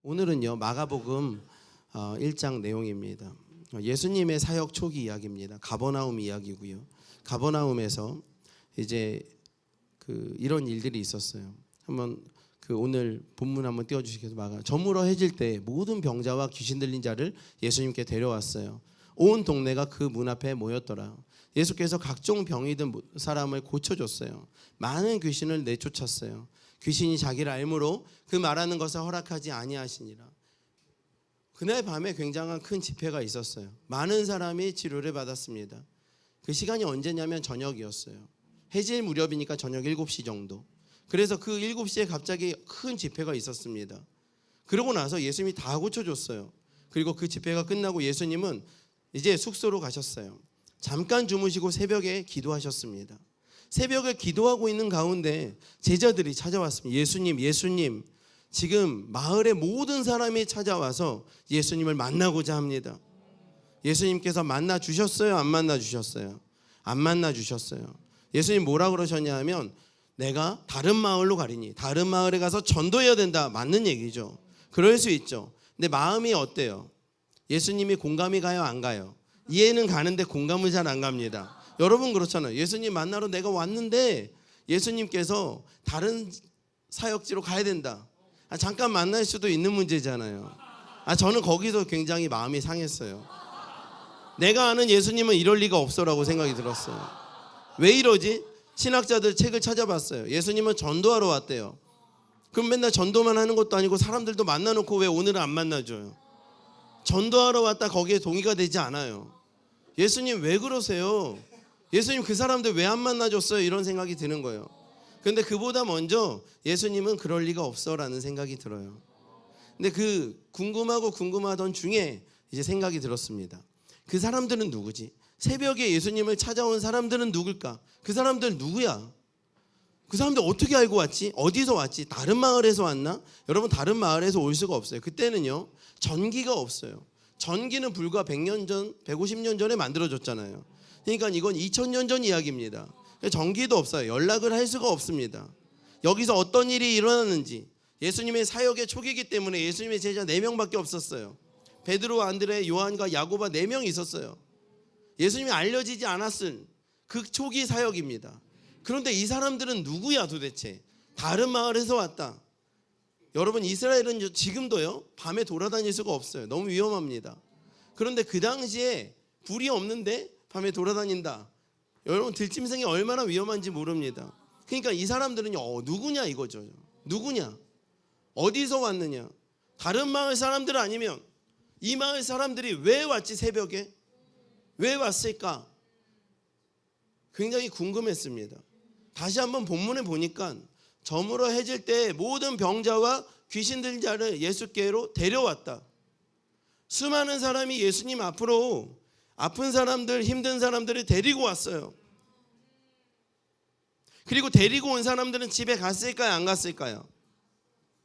오늘은요 마가복음 1장 내용입니다. 예수님의 사역 초기 이야기입니다. 가버나움 이야기고요. 가버나움에서 이제 이런 일들이 있었어요. 한번 오늘 본문 한번 띄워주시겠어요? 저물어 해질 때 모든 병자와 귀신 들린 자를 예수님께 데려왔어요. 온 동네가 그 문 앞에 모였더라. 예수께서 각종 병이 든 사람을 고쳐줬어요. 많은 귀신을 내쫓았어요. 귀신이 자기를 알므로 그 말하는 것을 허락하지 아니하시니라. 그날 밤에 굉장한 큰 집회가 있었어요. 많은 사람이 치료를 받았습니다. 그 시간이 언제냐면 저녁이었어요. 해질 무렵이니까 저녁 7시 정도. 그래서 그 7시에 갑자기 큰 집회가 있었습니다. 그러고 나서 예수님이 다 고쳐줬어요. 그리고 그 집회가 끝나고 예수님은 이제 숙소로 가셨어요. 잠깐 주무시고 새벽에 기도하셨습니다. 새벽에 기도하고 있는 가운데 제자들이 찾아왔습니다. 예수님, 지금 마을의 모든 사람이 찾아와서 예수님을 만나고자 합니다. 예수님께서 만나 주셨어요? 안 만나 주셨어요? 안 만나 주셨어요. 예수님 뭐라 그러셨냐 하면 내가 다른 마을로 가리니 다른 마을에 가서 전도해야 된다. 맞는 얘기죠. 그럴 수 있죠. 근데 마음이 어때요? 예수님이 공감이 가요? 안 가요? 이해는 가는데 공감은 잘 안 갑니다. 여러분 그렇잖아요. 예수님 만나러 내가 왔는데 예수님께서 다른 사역지로 가야 된다. 잠깐 만날 수도 있는 문제잖아요. 저는 거기서 굉장히 마음이 상했어요. 내가 아는 예수님은 이럴 리가 없어라고 생각이 들었어요. 왜 이러지? 신학자들 책을 찾아봤어요. 예수님은 전도하러 왔대요. 그럼 맨날 전도만 하는 것도 아니고 사람들도 만나놓고 왜 오늘은 안 만나줘요? 전도하러 왔다 거기에 동의가 되지 않아요. 예수님 왜 그러세요? 예수님 그 사람들 왜 안 만나줬어요? 이런 생각이 드는 거예요. 그런데 그보다 먼저 예수님은 그럴 리가 없어라는 생각이 들어요. 근데 궁금하던 중에 이제 생각이 들었습니다. 그 사람들은 누구지? 새벽에 예수님을 찾아온 사람들은 누굴까? 그 사람들 누구야? 그 사람들 어떻게 알고 왔지? 어디서 왔지? 다른 마을에서 왔나? 여러분 다른 마을에서 올 수가 없어요. 그때는요 전기가 없어요. 전기는 불과 100년 전, 150년 전에 만들어졌잖아요. 그러니까 이건 2000년 전 이야기입니다. 전기도 없어요. 연락을 할 수가 없습니다. 여기서 어떤 일이 일어났는지 예수님의 사역의 초기이기 때문에 예수님의 제자 4명밖에 없었어요. 베드로, 안드레, 요한과 야고바 4명이 있었어요. 예수님이 알려지지 않았을 그 초기 사역입니다. 그런데 이 사람들은 누구야 도대체? 다른 마을에서 왔다. 여러분 이스라엘은 지금도요 밤에 돌아다닐 수가 없어요. 너무 위험합니다. 그런데 그 당시에 불이 없는데 밤에 돌아다닌다. 여러분 들짐승이 얼마나 위험한지 모릅니다. 그러니까 이 사람들은 누구냐 이거죠. 누구냐? 어디서 왔느냐? 다른 마을 사람들 아니면 이 마을 사람들이 왜 왔지 새벽에? 왜 왔을까? 굉장히 궁금했습니다. 다시 한번 본문에 보니까 저물어 해질 때 모든 병자와 귀신 들린 자를 예수께로 데려왔다. 수많은 사람이 예수님 앞으로 아픈 사람들, 힘든 사람들을 데리고 왔어요. 그리고 데리고 온 사람들은 집에 갔을까요? 안 갔을까요?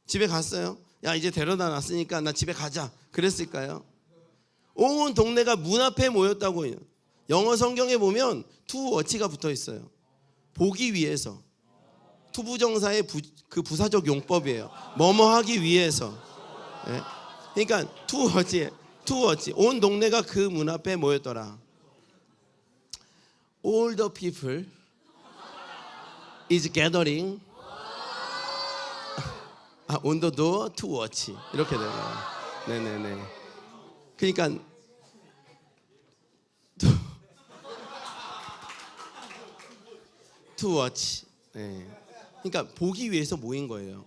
집에 갔어요? 야 이제 데려다 놨으니까 나 집에 가자 그랬을까요? 온 동네가 문 앞에 모였다고 해요. 영어 성경에 보면 to watch가 붙어 있어요. 보기 위해서. 투부정사의 그 부사적 용법이에요. 뭐뭐 하기 위해서. 네? 그러니까 to watch. 온 동네가 그 문 앞에 모였더라. All the people is gathering on the door to watch. 이렇게 되네요. 네네네. 그러니까 to watch. 네. 그러니까 보기 위해서 모인 거예요.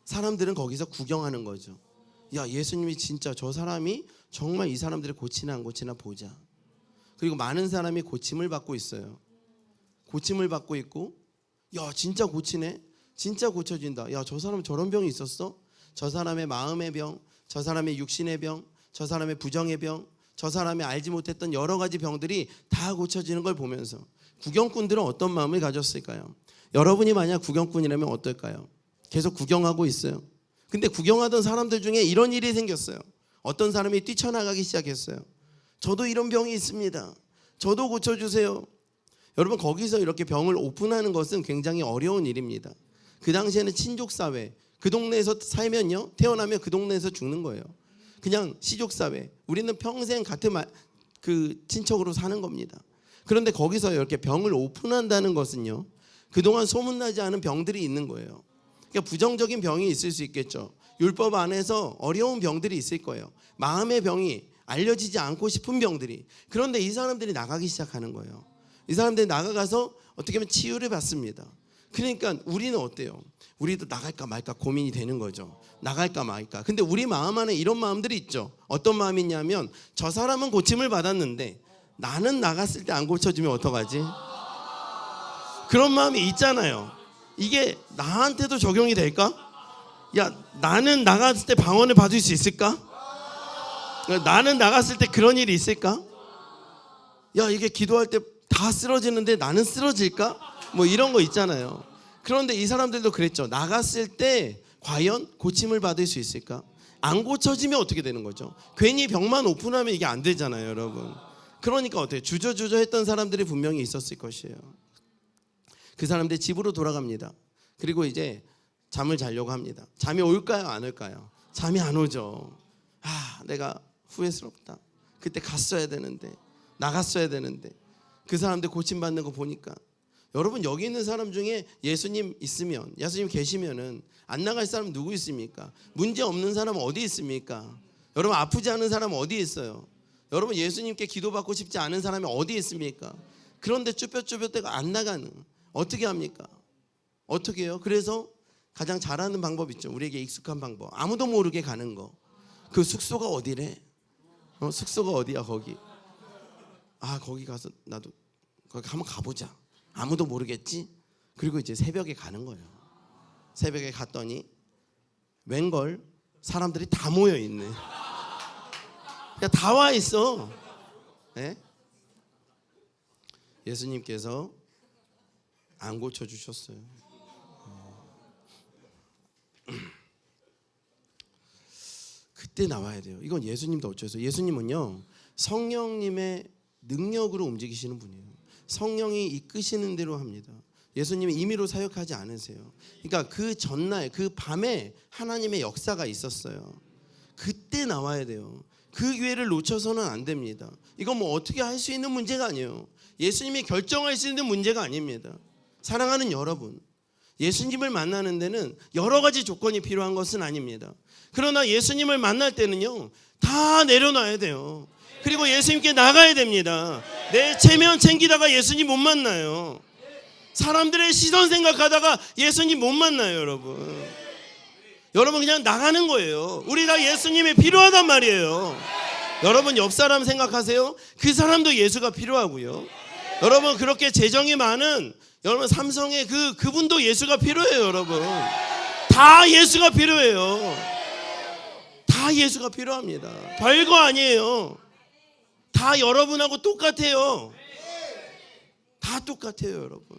사람들은 거기서 구경하는 거죠. 야 예수님이 진짜 저 사람이 정말 이 사람들을 고치나 안 고치나 보자. 그리고 많은 사람이 고침을 받고 있어요. 고침을 받고 있고 야 진짜 고치네. 진짜 고쳐진다. 야 저 사람 저런 병이 있었어? 저 사람의 마음의 병, 저 사람의 육신의 병, 저 사람의 부정의 병, 저 사람이 알지 못했던 여러 가지 병들이 다 고쳐지는 걸 보면서 구경꾼들은 어떤 마음을 가졌을까요? 여러분이 만약 구경꾼이라면 어떨까요? 계속 구경하고 있어요. 근데 구경하던 사람들 중에 이런 일이 생겼어요. 어떤 사람이 뛰쳐나가기 시작했어요. 저도 이런 병이 있습니다. 저도 고쳐주세요. 여러분 거기서 이렇게 병을 오픈하는 것은 굉장히 어려운 일입니다. 그 당시에는 친족사회, 그 동네에서 살면요, 태어나면 그 동네에서 죽는 거예요. 그냥 시족사회. 우리는 평생 같은 그 친척으로 사는 겁니다. 그런데 거기서 이렇게 병을 오픈한다는 것은요, 그동안 소문나지 않은 병들이 있는 거예요. 그러니까 부정적인 병이 있을 수 있겠죠. 율법 안에서 어려운 병들이 있을 거예요. 마음의 병이, 알려지지 않고 싶은 병들이. 그런데 이 사람들이 나가기 시작하는 거예요. 이 사람들이 나가가서 어떻게 보면 치유를 받습니다. 그러니까 우리는 어때요? 우리도 나갈까 말까 고민이 되는 거죠. 나갈까 말까. 근데 우리 마음 안에 이런 마음들이 있죠. 어떤 마음이 있냐면, 저 사람은 고침을 받았는데 나는 나갔을 때 안 고쳐주면 어떡하지? 그런 마음이 있잖아요. 이게 나한테도 적용이 될까? 야, 나는 나갔을 때 방언을 받을 수 있을까? 나는 나갔을 때 그런 일이 있을까? 야, 이게 기도할 때 다 쓰러지는데 나는 쓰러질까? 뭐 이런 거 있잖아요. 그런데 이 사람들도 그랬죠. 나갔을 때 과연 고침을 받을 수 있을까? 안 고쳐지면 어떻게 되는 거죠? 괜히 병만 오픈하면 이게 안 되잖아요, 여러분. 그러니까 어때요? 주저주저 했던 사람들이 분명히 있었을 것이에요. 그 사람들 집으로 돌아갑니다. 그리고 이제 잠을 자려고 합니다. 잠이 올까요, 안 올까요? 잠이 안 오죠. 내가 후회스럽다. 그때 갔어야 되는데, 나갔어야 되는데. 그 사람들 고침받는 거 보니까, 여러분 여기 있는 사람 중에 예수님 있으면, 예수님 계시면은 안 나갈 사람 누구 있습니까? 문제 없는 사람 어디 있습니까? 여러분 아프지 않은 사람 어디 있어요? 여러분 예수님께 기도받고 싶지 않은 사람이 어디 있습니까? 그런데 쭈뼛쭈뼛대가 안 나가는, 어떻게 합니까? 어떻게 해요? 그래서 가장 잘하는 방법 있죠. 우리에게 익숙한 방법. 아무도 모르게 가는 거. 그 숙소가 어디래? 숙소가 어디야 거기? 거기 가서 나도 거기 한번 가보자. 아무도 모르겠지? 그리고 이제 새벽에 가는 거예요. 새벽에 갔더니 웬걸 사람들이 다 모여 있네. 야, 다 와 있어. 네? 예수님께서 안 고쳐 주셨어요. 그때 나와야 돼요. 이건 예수님도 어쩌세요. 예수님은요, 성령님의 능력으로 움직이시는 분이에요. 성령이 이끄시는 대로 합니다. 예수님이 임의로 사역하지 않으세요. 그러니까 그 전날, 그 밤에 하나님의 역사가 있었어요. 그때 나와야 돼요. 그 기회를 놓쳐서는 안 됩니다. 이건 뭐 어떻게 할 수 있는 문제가 아니에요. 예수님이 결정할 수 있는 문제가 아닙니다. 사랑하는 여러분, 예수님을 만나는 데는 여러 가지 조건이 필요한 것은 아닙니다. 그러나 예수님을 만날 때는요, 다 내려놔야 돼요. 그리고 예수님께 나가야 됩니다. 내 체면 챙기다가 예수님 못 만나요. 사람들의 시선 생각하다가 예수님 못 만나요, 여러분. 여러분 그냥 나가는 거예요. 우리 다 예수님이 필요하단 말이에요. 여러분 옆 사람 생각하세요. 그 사람도 예수가 필요하고요. 여러분 그렇게 재정이 많은 여러분 삼성의 그분도 예수가 필요해요, 여러분. 다 예수가 필요해요. 다 예수가 필요합니다. 별거 아니에요. 다 여러분하고 똑같아요. 다 똑같아요, 여러분.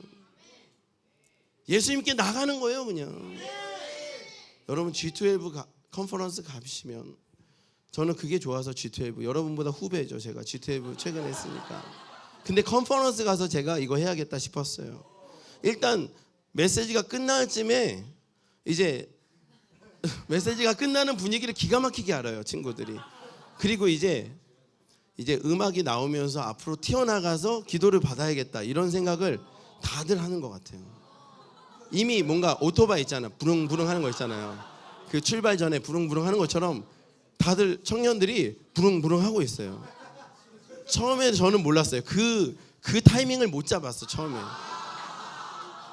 예수님께 나가는 거예요, 그냥. 여러분 G12 컨퍼런스 가시면, 저는 그게 좋아서 G12, 여러분보다 후배죠. 제가 G12 최근에 했으니까. 근데 컨퍼런스 가서 제가 이거 해야겠다 싶었어요. 일단 메시지가 끝날 쯤에 이제 메시지가 끝나는 분위기를 기가 막히게 알아요, 친구들이. 그리고 이제 음악이 나오면서 앞으로 튀어나가서 기도를 받아야겠다, 이런 생각을 다들 하는 것 같아요. 이미 뭔가 오토바이 있잖아, 부릉부릉 하는 거 있잖아요. 그 출발 전에 부릉부릉 하는 것처럼 다들 청년들이 부릉부릉 하고 있어요. 처음에 저는 몰랐어요. 그 타이밍을 못 잡았어, 처음에.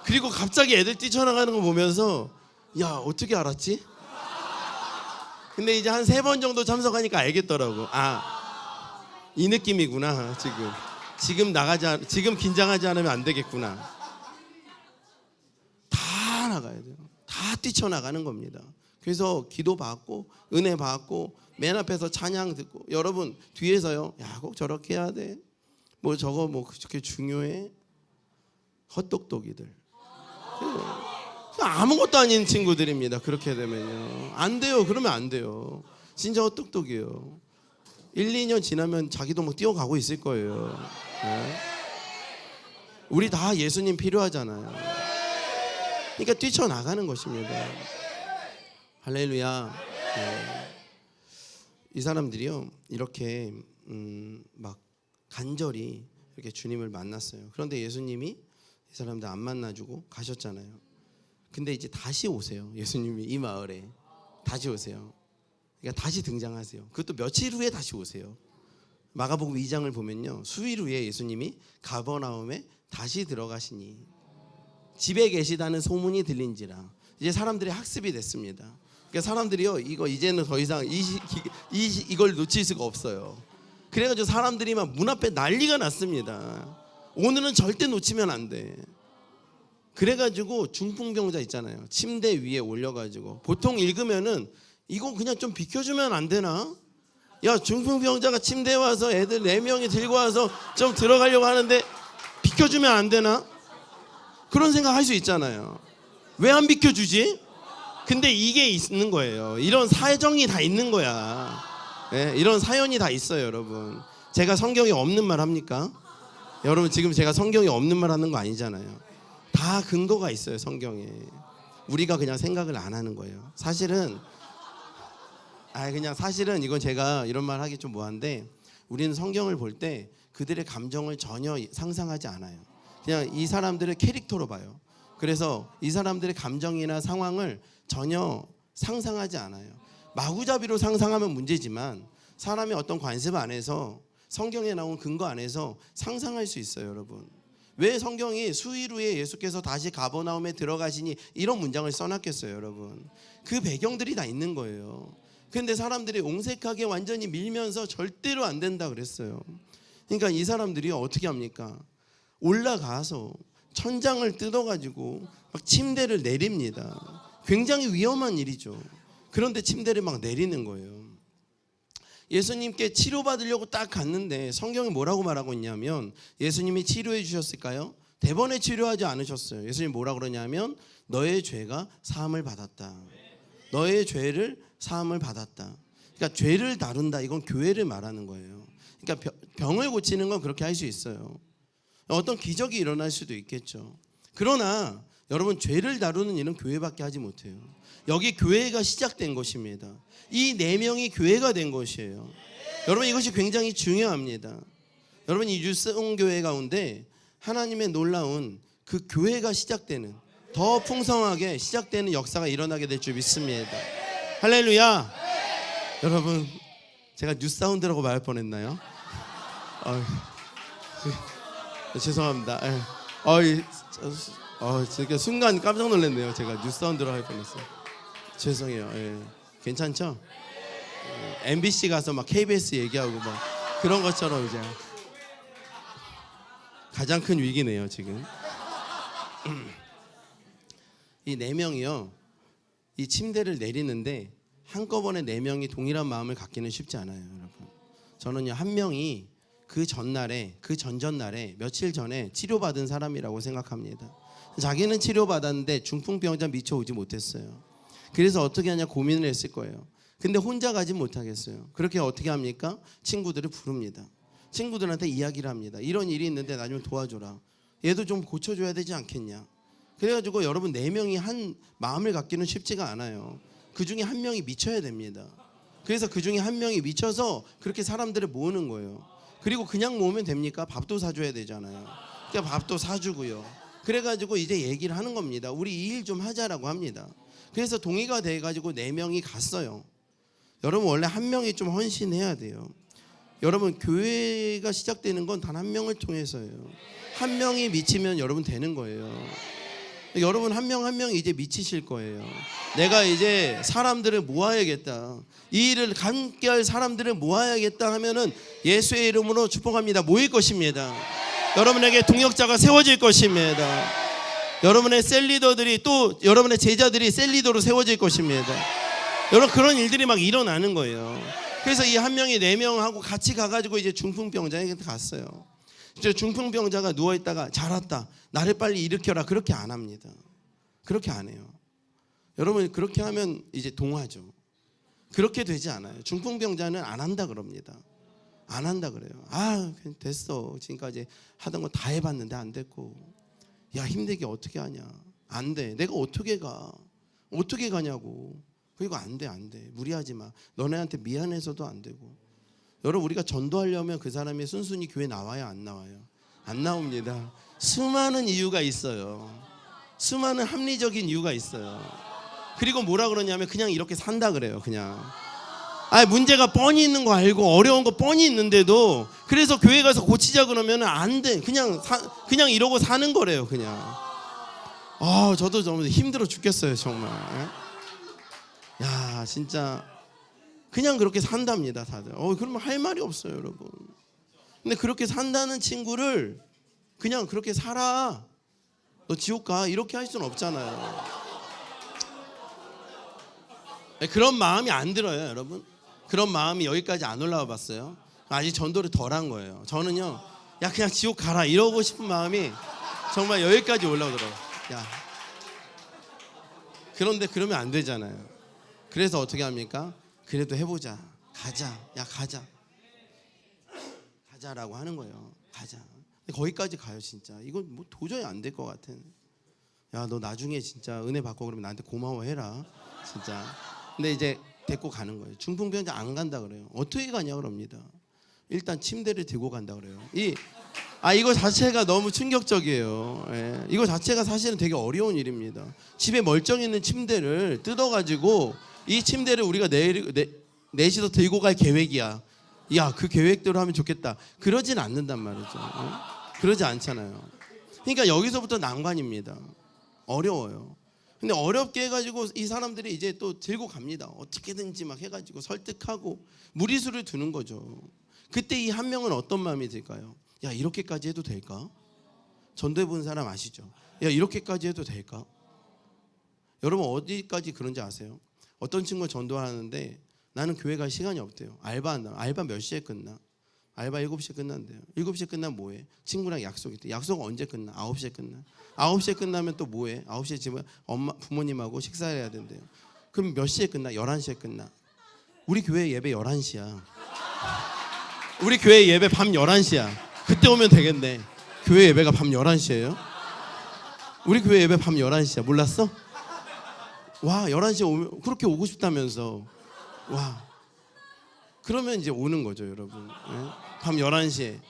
그리고 갑자기 애들 뛰쳐나가는 거 보면서, 야, 어떻게 알았지? 근데 이제 한 3번 정도 참석하니까 알겠더라고. 이 느낌이구나. 지금 긴장하지 않으면 안 되겠구나. 다 나가야 돼요. 다 뛰쳐나가는 겁니다. 그래서 기도 받고 은혜 받고 맨 앞에서 찬양 듣고, 여러분 뒤에서요, 야, 꼭 저렇게 해야 돼, 뭐 저거 뭐 그렇게 중요해, 헛똑똑이들. 아무것도 아닌 친구들입니다. 그렇게 되면요 안 돼요. 그러면 안 돼요. 진짜 헛똑똑이에요. 1, 2년 지나면 자기도 뭐 뛰어가고 있을 거예요. 네? 우리 다 예수님 필요하잖아요. 그러니까 뛰쳐나가는 것입니다. 할렐루야. 이 사람들이요 이렇게 막 간절히 이렇게 주님을 만났어요. 그런데 예수님이 이 사람들 안 만나주고 가셨잖아요. 근데 이제 다시 오세요. 예수님이 이 마을에 다시 오세요. 그러니까 다시 등장하세요. 그것도 며칠 후에 다시 오세요. 마가복음 2장을 보면요, 수일 후에 예수님이 가버나움에 다시 들어가시니 집에 계시다는 소문이 들린지라. 이제 사람들이 학습이 됐습니다. 그러니까 사람들이요 이거 이제는 더 이상 이걸 놓칠 수가 없어요. 그래가지고 사람들이 막 문 앞에 난리가 났습니다. 오늘은 절대 놓치면 안 돼. 그래가지고 중풍병자 있잖아요. 침대 위에 올려가지고 보통 읽으면은 이거 그냥 좀 비켜주면 안 되나? 야, 중풍병자가 침대에 와서 애들 4명이 들고 와서 좀 들어가려고 하는데 비켜주면 안 되나? 그런 생각 할 수 있잖아요. 왜 안 비켜주지? 근데 이게 있는 거예요. 이런 사정이 다 있는 거야. 네, 이런 사연이 다 있어요, 여러분. 제가 성경에 없는 말 합니까? 여러분 지금 제가 성경에 없는 말 하는 거 아니잖아요. 다 근거가 있어요, 성경에. 우리가 그냥 생각을 안 하는 거예요. 사실은 이건 제가 이런 말 하기 좀 뭐한데, 우리는 성경을 볼 때 그들의 감정을 전혀 상상하지 않아요. 그냥 이 사람들의 캐릭터로 봐요. 그래서 이 사람들의 감정이나 상황을 전혀 상상하지 않아요. 마구잡이로 상상하면 문제지만 사람의 어떤 관습 안에서, 성경에 나온 근거 안에서 상상할 수 있어요, 여러분. 왜 성경이 수일 후에 예수께서 다시 가버나움에 들어가시니 이런 문장을 써놨겠어요, 여러분. 그 배경들이 다 있는 거예요. 근데 사람들이 옹색하게 완전히 밀면서 절대로 안 된다 그랬어요. 그러니까 이 사람들이 어떻게 합니까? 올라가서 천장을 뜯어가지고 막 침대를 내립니다. 굉장히 위험한 일이죠. 그런데 침대를 막 내리는 거예요. 예수님께 치료받으려고 딱 갔는데 성경이 뭐라고 말하고 있냐면, 예수님이 치료해 주셨을까요? 대번에 치료하지 않으셨어요. 예수님이 뭐라고 그러냐면 너의 죄가 사함을 받았다. 너의 죄를 사함을 받았다. 그러니까 죄를 다룬다, 이건 교회를 말하는 거예요. 그러니까 병을 고치는 건 그렇게 할 수 있어요. 어떤 기적이 일어날 수도 있겠죠. 그러나 여러분, 죄를 다루는 일은 교회밖에 하지 못해요. 여기 교회가 시작된 것입니다. 이 4명이 교회가 된 것이에요. 여러분, 이것이 굉장히 중요합니다. 여러분, 이 뉴스온 교회 가운데 하나님의 놀라운 그 교회가 시작되는, 더 풍성하게 시작되는 역사가 일어나게 될 줄 믿습니다. 할렐루야. 여러분, 제가 뉴사운드라고 말할 뻔했나요? 죄송합니다. 제가 순간 깜짝 놀랐네요. 제가 뉴사운드라고 할 뻔했어요. 죄송해요. 괜찮죠? MBC 가서 막 KBS 얘기하고 막 그런 것처럼 이제 가장 큰 위기네요, 지금. 이 4명이요, 이 침대를 내리는데 한꺼번에 4명이 동일한 마음을 갖기는 쉽지 않아요, 여러분. 저는요, 한 명이 그 전날에, 그 전전날에, 며칠 전에 치료받은 사람이라고 생각합니다. 자기는 치료받았는데 중풍병자 미처 오지 못했어요. 그래서 어떻게 하냐 고민을 했을 거예요. 근데 혼자 가진 못하겠어요. 그렇게 어떻게 합니까? 친구들을 부릅니다. 친구들한테 이야기를 합니다. 이런 일이 있는데 나 좀 도와줘라. 얘도 좀 고쳐줘야 되지 않겠냐. 그래가지고 여러분, 4명이 한 마음을 갖기는 쉽지가 않아요. 그 중에 한 명이 미쳐야 됩니다. 그래서 그 중에 한 명이 미쳐서 그렇게 사람들을 모으는 거예요. 그리고 그냥 모으면 됩니까? 밥도 사줘야 되잖아요. 그러니까 밥도 사주고요. 그래가지고 이제 얘기를 하는 겁니다. 우리 이 일 좀 하자라고 합니다. 그래서 동의가 돼가지고 4명이 갔어요. 여러분, 원래 한 명이 좀 헌신해야 돼요. 여러분, 교회가 시작되는 건 단 한 명을 통해서예요. 한 명이 미치면 여러분 되는 거예요. 여러분, 한 명 한 명이 이제 미치실 거예요. 내가 이제 사람들을 모아야겠다, 이 일을 함께 할 사람들을 모아야겠다 하면은 예수의 이름으로 축복합니다. 모일 것입니다. 여러분에게 동역자가 세워질 것입니다. 여러분의 셀리더들이, 또 여러분의 제자들이 셀리더로 세워질 것입니다. 여러분, 그런 일들이 막 일어나는 거예요. 그래서 이 한 명이 4명하고 같이 가가지고 이제 중풍병자에게 갔어요. 이제 중풍병자가 누워있다가 잘 왔다, 나를 빨리 일으켜라, 그렇게 안 합니다. 그렇게 안 해요. 여러분, 그렇게 하면 이제 동화죠. 그렇게 되지 않아요. 중풍병자는 안 한다 그럽니다. 안 한다 그래요. 됐어, 지금까지 하던 거 다 해봤는데 안 됐고, 야, 힘들게 어떻게 하냐, 안 돼, 내가 어떻게 가냐고. 그리고 안 돼. 무리하지 마. 너네한테 미안해서도 안 되고. 여러분, 우리가 전도하려면 그 사람이 순순히 교회 나와야 안 나와요? 안 나옵니다. 수많은 이유가 있어요. 수많은 합리적인 이유가 있어요. 그리고 뭐라 그러냐면 그냥 이렇게 산다 그래요. 그냥 문제가 뻔히 있는 거 알고 어려운 거 뻔히 있는데도 그래서 교회 가서 고치자 그러면 안 돼. 그냥 이러고 사는 거래요. 그냥. 저도 너무 힘들어 죽겠어요 정말. 야 진짜 그냥 그렇게 산답니다 다들. 그러면 할 말이 없어요 여러분. 근데 그렇게 산다는 친구를 그냥 그렇게 살아, 너 지옥 가, 이렇게 할 수는 없잖아요. 그런 마음이 안 들어요 여러분. 그런 마음이 여기까지 안 올라와 봤어요. 아직 전도를 덜 한 거예요. 저는요, 야 그냥 지옥 가라 이러고 싶은 마음이 정말 여기까지 올라오더라고요. 야, 그런데 그러면 안 되잖아요. 그래서 어떻게 합니까? 그래도 해보자. 가자. 야 가자라고 하는 거예요. 가자. 근데 거기까지 가요 진짜. 이건 뭐 도저히 안 될 것 같아. 야 너 나중에 진짜 은혜 받고 그러면 나한테 고마워해라 진짜. 근데 이제 데리고 가는 거예요. 중풍병자 안 간다 그래요. 어떻게 가냐 그럽니다. 일단 침대를 들고 간다 그래요. 이거 자체가 너무 충격적이에요. 예. 이거 자체가 사실은 되게 어려운 일입니다. 집에 멀쩡히 있는 침대를 뜯어가지고 이 침대를 우리가 넷이서 들고 갈 계획이야. 야, 그 계획대로 하면 좋겠다. 그러진 않는단 말이죠. 그러지 않잖아요. 그러니까 여기서부터 난관입니다. 어려워요. 근데 어렵게 해가지고 이 사람들이 이제 또 들고 갑니다. 어떻게든지 막 해가지고 설득하고 무리수를 두는 거죠. 그때 이 한 명은 어떤 마음이 들까요? 야 이렇게까지 해도 될까? 전도해 본 사람 아시죠? 야 이렇게까지 해도 될까? 여러분 어디까지 그런지 아세요? 어떤 친구가 전도하는데 나는 교회 갈 시간이 없대요. 알바한다. 알바 몇 시에 끝나? 알바 7시에 끝난대요. 7시에 끝나면 뭐해? 친구랑 약속 있대. 약속 언제 끝나? 9시에 끝나. 9시에 끝나면 또 뭐해? 9시에 집에 부모님하고 식사를 해야 된대요. 그럼 몇 시에 끝나? 11시에 끝나. 우리 교회 예배 11시야. 우리 교회 예배 밤 11시야. 그때 오면 되겠네. 교회 예배가 밤 11시예요? 우리 교회 예배 밤 11시야. 몰랐어? 와 11시에 오면 그렇게 오고 싶다면서. 와 그러면 이제 오는 거죠 여러분. 밤 11시에.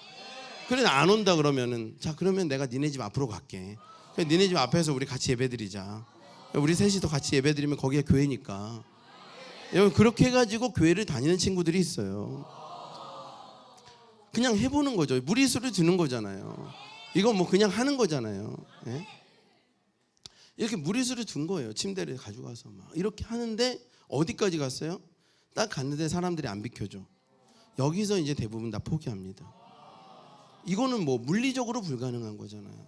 그래 안 온다 그러면은 자 그러면 내가 니네 집 앞으로 갈게. 니네 집 앞에서 우리 같이 예배드리자. 우리 셋이서 같이 예배드리면 거기가 교회니까. 그렇게 해가지고 교회를 다니는 친구들이 있어요. 그냥 해보는 거죠. 무리수를 두는 거잖아요. 이건 뭐 그냥 하는 거잖아요. 예? 이렇게 무리수를 둔 거예요. 침대를 가져가서 막 이렇게 하는데 어디까지 갔어요? 딱 갔는데 사람들이 안 비켜줘. 여기서 이제 대부분 다 포기합니다. 이거는 뭐 물리적으로 불가능한 거잖아요.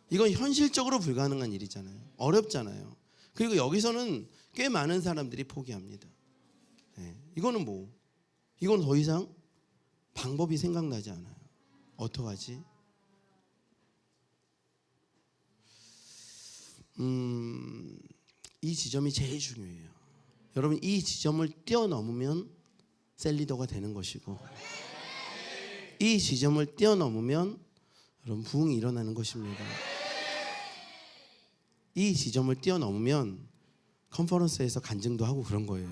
이건 현실적으로 불가능한 일이잖아요. 어렵잖아요. 그리고 여기서는 꽤 많은 사람들이 포기합니다. 예. 이거는 이건 더 이상 방법이 생각나지 않아요. 어떡하지? 이 지점이 제일 중요해요. 여러분 이 지점을 뛰어넘으면 셀리더가 되는 것이고 이 지점을 뛰어넘으면 여러분 부흥이 일어나는 것입니다. 이 지점을 뛰어넘으면 컨퍼런스에서 간증도 하고 그런 거예요.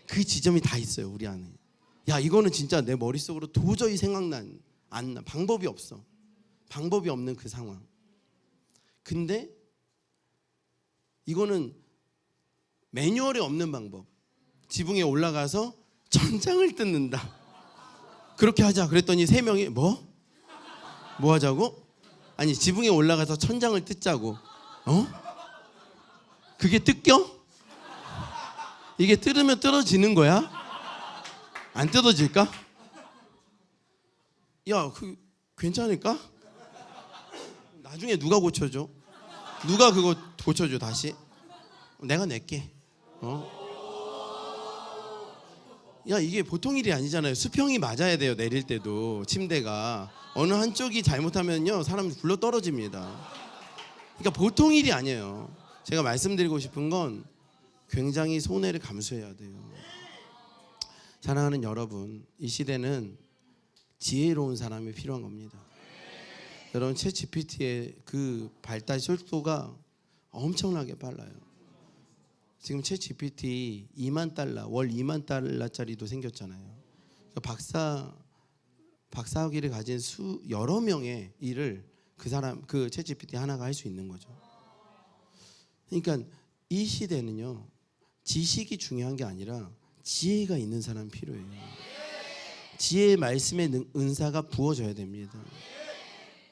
그 지점이 다 있어요 우리 안에. 야 이거는 진짜 내 머릿속으로 도저히 생각난 안 나. 방법이 없어. 방법이 없는 그 상황. 근데 이거는 매뉴얼이 없는 방법. 지붕에 올라가서 천장을 뜯는다. 그렇게 하자 그랬더니 3명이 뭐 하자고? 아니 지붕에 올라가서 천장을 뜯자고. 그게 뜯겨? 이게 뜯으면 뜯어지는 거야? 안 뜯어질까? 야, 괜찮을까? 나중에 누가 고쳐줘? 누가 그거 고쳐줘 다시? 내가 낼게. 야, 이게 보통 일이 아니잖아요. 수평이 맞아야 돼요. 내릴 때도 침대가 어느 한쪽이 잘못하면요 사람이 굴러 떨어집니다. 그러니까 보통 일이 아니에요. 제가 말씀드리고 싶은 건 굉장히 손해를 감수해야 돼요. 사랑하는 여러분, 이 시대는 지혜로운 사람이 필요한 겁니다. 여러분 챗GPT의 그 발달 속도가 엄청나게 빨라요. 지금 챗 GPT 2만 달러, 월 2만 달러짜리도 생겼잖아요. 박사학위를 가진 여러 명의 일을 그 챗 GPT 하나가 할 수 있는 거죠. 그러니까 이 시대는요, 지식이 중요한 게 아니라 지혜가 있는 사람이 필요해요. 지혜의 말씀의 은사가 부어져야 됩니다.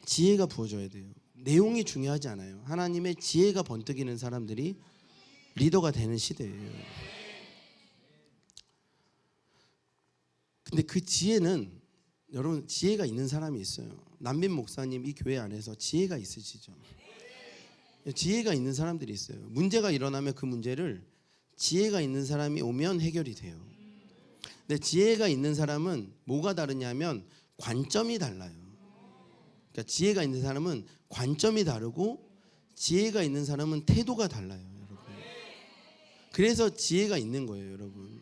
지혜가 부어져야 돼요. 내용이 중요하지 않아요. 하나님의 지혜가 번뜩이는 사람들이 리더가 되는 시대예요. 근데 그 지혜는, 여러분, 지혜가 있는 사람이 있어요. 남빈 목사님 이 교회 안에서 지혜가 있으시죠? 지혜가 있는 사람들이 있어요. 문제가 일어나면 그 문제를 지혜가 있는 사람이 오면 해결이 돼요. 근데 지혜가 있는 사람은 뭐가 다르냐면 관점이 달라요. 그러니까 지혜가 있는 사람은 관점이 다르고 지혜가 있는 사람은 태도가 달라요, 여러분. 그래서 지혜가 있는 거예요, 여러분.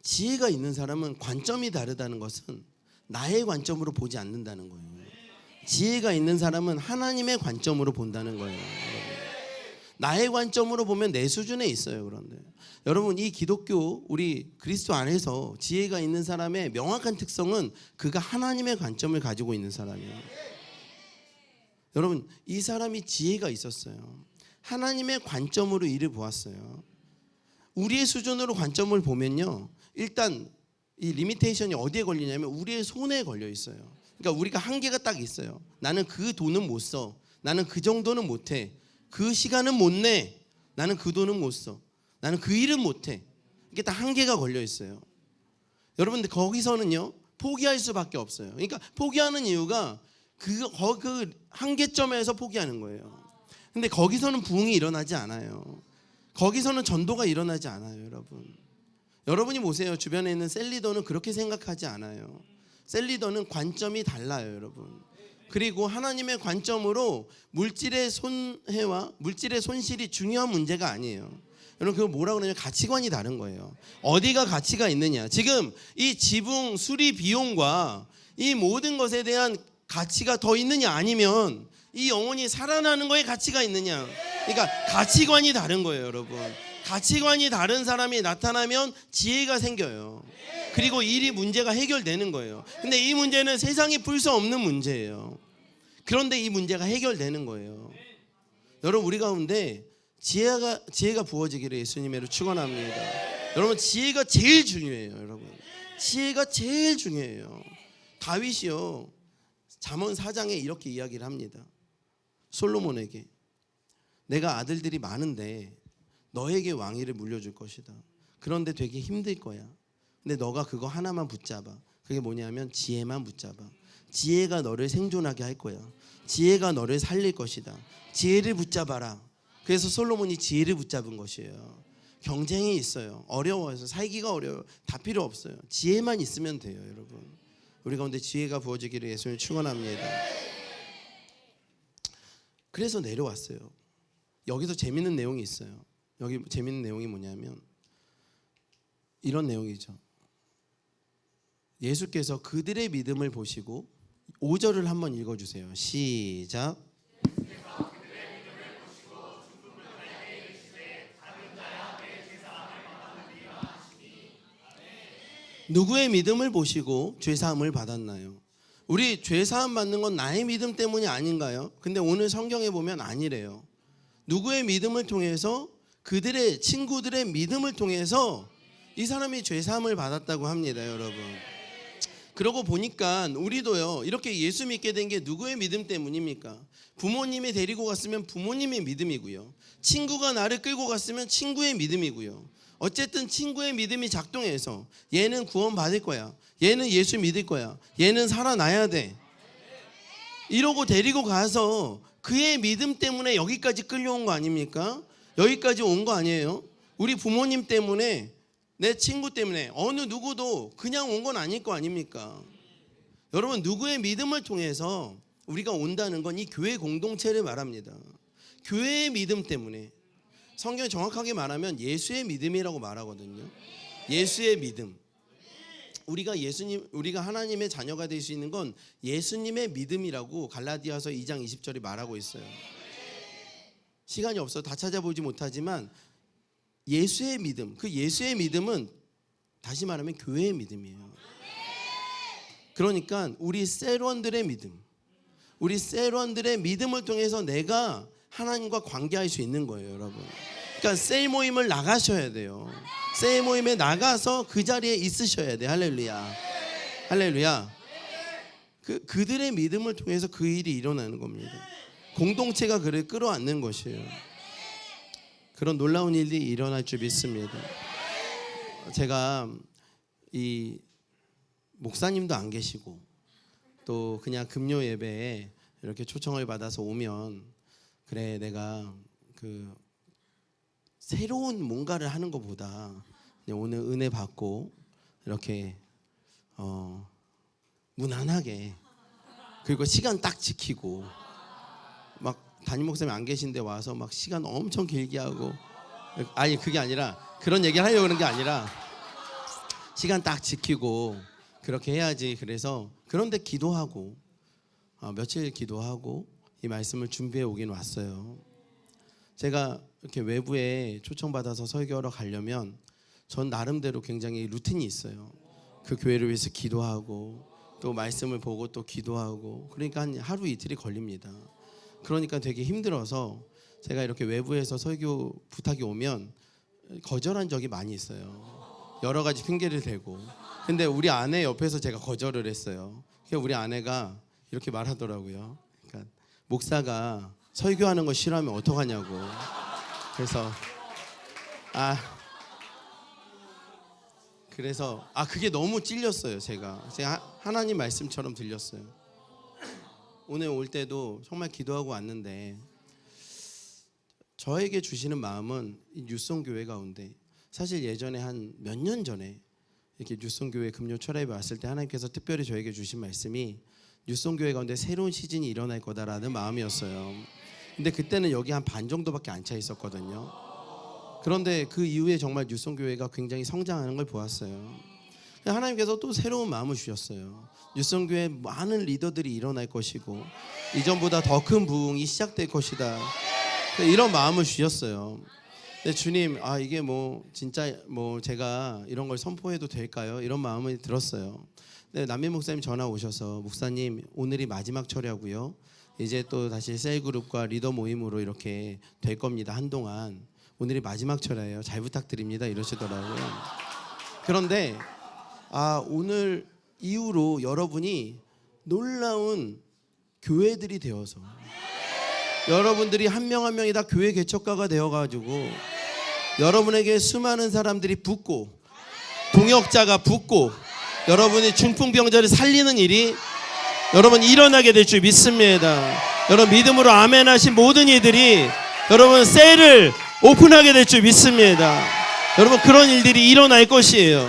지혜가 있는 사람은 관점이 다르다는 것은 나의 관점으로 보지 않는다는 거예요. 지혜가 있는 사람은 하나님의 관점으로 본다는 거예요. 나의 관점으로 보면 내 수준에 있어요. 그런데 여러분, 이 기독교, 우리 그리스도 안에서 지혜가 있는 사람의 명확한 특성은 그가 하나님의 관점을 가지고 있는 사람이에요. 여러분, 이 사람이 지혜가 있었어요. 하나님의 관점으로 일을 보았어요. 우리의 수준으로 관점을 보면요, 일단 이 리미테이션이 어디에 걸리냐면 우리의 손에 걸려 있어요. 그러니까 우리가 한계가 딱 있어요. 나는 그 돈은 못 써. 나는 그 정도는 못 해. 그 시간은 못 내. 나는 그 돈은 못 써. 나는 그 일은 못 해. 이게 다 한계가 걸려 있어요. 여러분들, 거기서는요, 포기할 수밖에 없어요. 그러니까 포기하는 이유가 그 한계점에서 포기하는 거예요. 근데 거기서는 부흥이 일어나지 않아요. 거기서는 전도가 일어나지 않아요, 여러분. 여러분이 보세요. 주변에 있는 셀리더는 그렇게 생각하지 않아요. 셀리더는 관점이 달라요, 여러분. 그리고 하나님의 관점으로 물질의 손해와 물질의 손실이 중요한 문제가 아니에요. 여러분, 그거 뭐라고 그러냐면 가치관이 다른 거예요. 어디가 가치가 있느냐. 지금 이 지붕 수리 비용과 이 모든 것에 대한 가치가 더 있느냐, 아니면 이 영혼이 살아나는 거에 가치가 있느냐. 그러니까 가치관이 다른 거예요, 여러분. 가치관이 다른 사람이 나타나면 지혜가 생겨요. 그리고 문제가 해결되는 거예요. 근데 이 문제는 세상이 풀 수 없는 문제예요. 그런데 이 문제가 해결되는 거예요. 여러분, 우리 가운데 지혜가 부어지기를 예수님으로 축원합니다. 여러분, 지혜가 제일 중요해요, 여러분. 지혜가 제일 중요해요. 다윗이요, 잠언 4장에 이렇게 이야기를 합니다. 솔로몬에게, 내가 아들들이 많은데 너에게 왕위를 물려줄 것이다. 그런데 되게 힘들 거야. 근데 너가 그거 하나만 붙잡아. 그게 뭐냐면 지혜만 붙잡아. 지혜가 너를 생존하게 할 거야. 지혜가 너를 살릴 것이다. 지혜를 붙잡아라. 그래서 솔로몬이 지혜를 붙잡은 것이에요. 경쟁이 있어요. 어려워서 살기가 어려워요. 다 필요 없어요. 지혜만 있으면 돼요, 여러분. 우리 가운데 지혜가 부어지기를 예수님 축원합니다. 그래서 내려왔어요. 여기서 재밌는 내용이 있어요. 여기 재밌는 내용이 뭐냐면 이런 내용이죠. 예수께서 그들의 믿음을 보시고 5절을 한번 읽어주세요. 시작. 누구의 믿음을 보시고 죄사함을 받았나요? 우리 죄사함 받는 건 나의 믿음 때문이 아닌가요? 근데 오늘 성경에 보면 아니래요. 누구의 믿음을 통해서, 그들의 친구들의 믿음을 통해서 이 사람이 죄사함을 받았다고 합니다, 여러분. 그러고 보니까 우리도요, 이렇게 예수 믿게 된 게 누구의 믿음 때문입니까? 부모님이 데리고 갔으면 부모님의 믿음이고요, 친구가 나를 끌고 갔으면 친구의 믿음이고요. 어쨌든 친구의 믿음이 작동해서 얘는 구원 받을 거야, 얘는 예수 믿을 거야, 얘는 살아나야 돼, 이러고 데리고 가서 그의 믿음 때문에 여기까지 끌려온 거 아닙니까? 여기까지 온 거 아니에요? 우리 부모님 때문에, 내 친구 때문에, 어느 누구도 그냥 온 건 아닐 거 아닙니까? 여러분, 누구의 믿음을 통해서 우리가 온다는 건 이 교회 공동체를 말합니다. 교회의 믿음 때문에. 성경이 정확하게 말하면 예수의 믿음이라고 말하거든요. 예수의 믿음. 우리가 하나님의 자녀가 될 수 있는 건 예수님의 믿음이라고 갈라디아서 2장 20절이 말하고 있어요. 시간이 없어서 다 찾아보지 못하지만 예수의 믿음, 그 예수의 믿음은 다시 말하면 교회의 믿음이에요. 그러니까 우리 셀원들의 믿음, 우리 셀원들의 믿음을 통해서 내가 하나님과 관계할 수 있는 거예요, 여러분. 그러니까 셀 모임을 나가셔야 돼요. 셀 모임에 나가서 그 자리에 있으셔야 돼요. 할렐루야. 할렐루야. 그들의 믿음을 통해서 그 일이 일어나는 겁니다. 공동체가 그를 끌어안는 것이에요. 그런 놀라운 일이 일어날 줄 믿습니다. 제가 이 목사님도 안 계시고 또 그냥 금요 예배에 이렇게 초청을 받아서 오면 그래 내가 그 새로운 뭔가를 하는 것보다 오늘 은혜 받고 이렇게 무난하게 그리고 시간 딱 지키고 막 담임 목사님 안 계신데 와서 막 시간 엄청 길게 하고 아니 그게 아니라 그런 얘기를 하려고 그런 게 아니라 시간 딱 지키고 그렇게 해야지. 그래서 그런데 기도하고 며칠 기도하고 이 말씀을 준비해 오긴 왔어요. 제가 이렇게 외부에 초청받아서 설교하러 가려면 전 나름대로 굉장히 루틴이 있어요. 그 교회를 위해서 기도하고 또 말씀을 보고 또 기도하고 그러니까 한 하루 이틀이 걸립니다. 그러니까 되게 힘들어서 제가 이렇게 외부에서 설교 부탁이 오면 거절한 적이 많이 있어요. 여러 가지 핑계를 대고. 근데 우리 아내 옆에서 제가 거절을 했어요. 그러니까 우리 아내가 이렇게 말하더라고요. 그러니까 목사가 설교하는 거 싫어하면 어떡하냐고. 그래서 그게 너무 찔렸어요. 제가 하나님 말씀처럼 들렸어요. 오늘 올 때도 정말 기도하고 왔는데 저에게 주시는 마음은 이 뉴송교회 가운데 사실 예전에 한 몇 년 전에 이렇게 뉴송교회 금요 철야에 왔을 때 하나님께서 특별히 저에게 주신 말씀이 뉴송교회 가운데 새로운 시즌이 일어날 거다라는 마음이었어요. 근데 그때는 여기 한 반 정도밖에 안 차 있었거든요. 그런데 그 이후에 정말 뉴송교회가 굉장히 성장하는 걸 보았어요. 하나님께서 또 새로운 마음을 주셨어요. 뉴송교회 많은 리더들이 일어날 것이고 이전보다 더 큰 부흥이 시작될 것이다. 이런 마음을 주셨어요. 근데 주님, 이게 진짜 제가 이런 걸 선포해도 될까요? 이런 마음이 들었어요. 근데 남민 목사님 전화 오셔서 목사님 오늘이 마지막 철야고요. 이제 또 다시 셀그룹과 리더 모임으로 이렇게 될 겁니다. 한동안 오늘이 마지막 철야예요. 잘 부탁드립니다. 이러시더라고요. 그런데 오늘 이후로 여러분이 놀라운 교회들이 되어서 여러분들이 한 명 한 명이 다 교회 개척가가 되어가지고 여러분에게 수많은 사람들이 붙고 동역자가 붙고 여러분이 중풍병자를 살리는 일이 여러분 일어나게 될 줄 믿습니다. 여러분 믿음으로 아멘 하신 모든 이들이 여러분 셀을 오픈하게 될 줄 믿습니다. 여러분 그런 일들이 일어날 것이에요.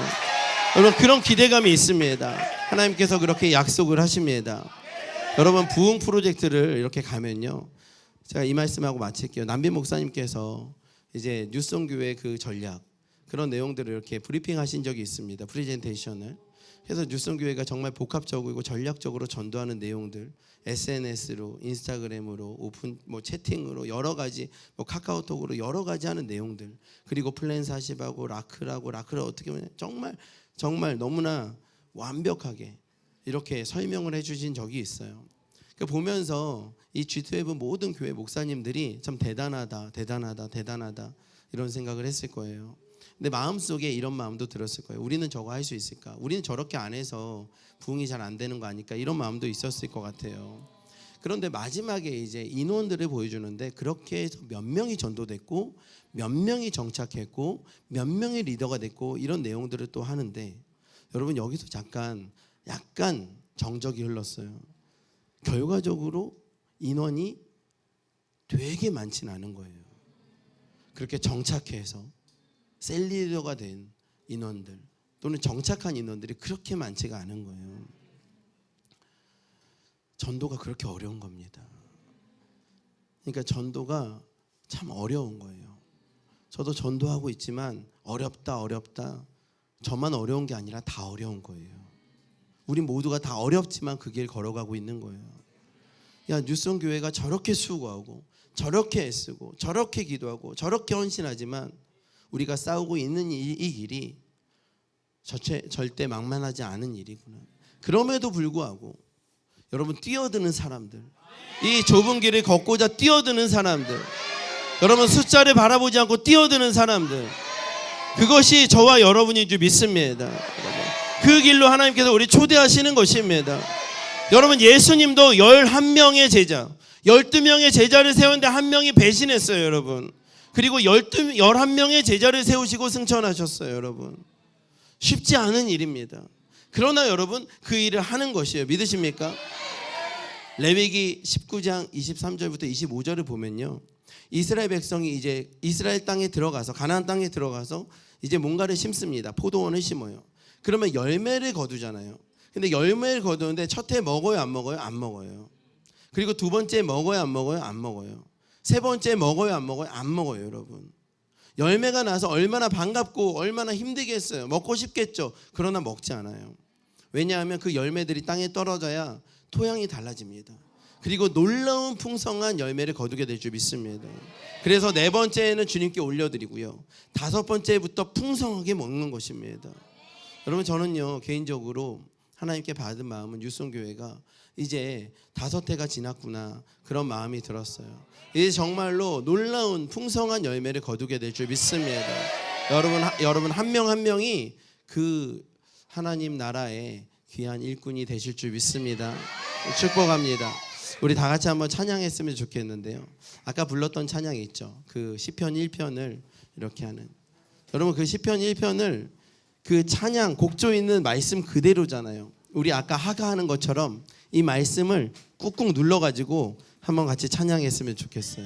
여러분 그런 기대감이 있습니다. 하나님께서 그렇게 약속을 하십니다. 여러분 부흥 프로젝트를 이렇게 가면요, 제가 이 말씀하고 마칠게요. 남빈 목사님께서 이제 뉴송교회 그 전략 그런 내용들을 이렇게 브리핑 하신 적이 있습니다. 프레젠테이션을. 그래서 뉴송교회가 정말 복합적이고 전략적으로 전도하는 내용들, SNS로, 인스타그램으로, 오픈 채팅으로 여러 가지, 카카오톡으로 여러 가지 하는 내용들, 그리고 플랜 40하고 라크를 어떻게 보면 정말 너무나 완벽하게 이렇게 설명을 해주신 적이 있어요. 보면서 이 G2F 모든 교회 목사님들이 참 대단하다 이런 생각을 했을 거예요. 근데 마음속에 이런 마음도 들었을 거예요. 우리는 저거 할 수 있을까? 우리는 저렇게 안 해서 부흥이 잘 안 되는 거 아닐까? 이런 마음도 있었을 것 같아요. 그런데 마지막에 이제 인원들을 보여주는데 그렇게 해서 몇 명이 전도됐고 몇 명이 정착했고 몇 명의 리더가 됐고 이런 내용들을 또 하는데 여러분 여기서 약간 정적이 흘렀어요. 결과적으로 인원이 되게 많지는 않은 거예요. 그렇게 정착해서 셀리더가 된 인원들 또는 정착한 인원들이 그렇게 많지가 않은 거예요. 전도가 그렇게 어려운 겁니다. 그러니까 전도가 참 어려운 거예요. 저도 전도하고 있지만 어렵다. 저만 어려운 게 아니라 다 어려운 거예요. 우리 모두가 다 어렵지만 그 길 걸어가고 있는 거예요. 뉴송교회가 저렇게 수고하고 저렇게 애쓰고 저렇게 기도하고 저렇게 헌신하지만 우리가 싸우고 있는 이 길이 절대 만만하지 않은 일이구나. 그럼에도 불구하고 여러분 뛰어드는 사람들, 이 좁은 길을 걷고자 뛰어드는 사람들, 여러분 숫자를 바라보지 않고 뛰어드는 사람들, 그것이 저와 여러분인 줄 믿습니다. 그 길로 하나님께서 우리 초대하시는 것입니다. 여러분 예수님도 11명의 제자, 12명의 제자를 세웠는데 한 명이 배신했어요 여러분. 그리고 11명의 제자를 세우시고 승천하셨어요 여러분. 쉽지 않은 일입니다. 그러나 여러분 그 일을 하는 것이에요. 믿으십니까? 레위기 19장 23절부터 25절을 보면요, 이스라엘 백성이 이제 이스라엘 땅에 들어가서 가나안 땅에 들어가서 이제 뭔가를 심습니다. 포도원을 심어요. 그러면 열매를 거두잖아요. 근데 열매를 거두는데 첫 해 먹어요 안 먹어요? 안 먹어요. 그리고 두 번째 먹어요 안 먹어요? 안 먹어요. 세 번째 먹어요 안 먹어요? 안 먹어요 여러분. 열매가 나서 얼마나 반갑고 얼마나 힘들겠어요. 먹고 싶겠죠. 그러나 먹지 않아요. 왜냐하면 그 열매들이 땅에 떨어져야 토양이 달라집니다. 그리고 놀라운 풍성한 열매를 거두게 될 줄 믿습니다. 그래서 네 번째는 주님께 올려드리고요, 다섯 번째부터 풍성하게 먹는 것입니다. 여러분 저는요 개인적으로 하나님께 받은 마음은 유성교회가 이제 5해가 지났구나 그런 마음이 들었어요. 이제 정말로 놀라운 풍성한 열매를 거두게 될 줄 믿습니다. 여러분 한 명 한 명이 그 하나님 나라의 귀한 일꾼이 되실 줄 믿습니다. 축복합니다. 우리 다 같이 한번 찬양했으면 좋겠는데요, 아까 불렀던 찬양이 있죠. 그 시편 1편을 이렇게 하는, 여러분 그 시편 1편을 그 찬양 곡조 있는 말씀 그대로잖아요. 우리 아까 하가하는 것처럼 이 말씀을 꾹꾹 눌러가지고 한번 같이 찬양했으면 좋겠어요.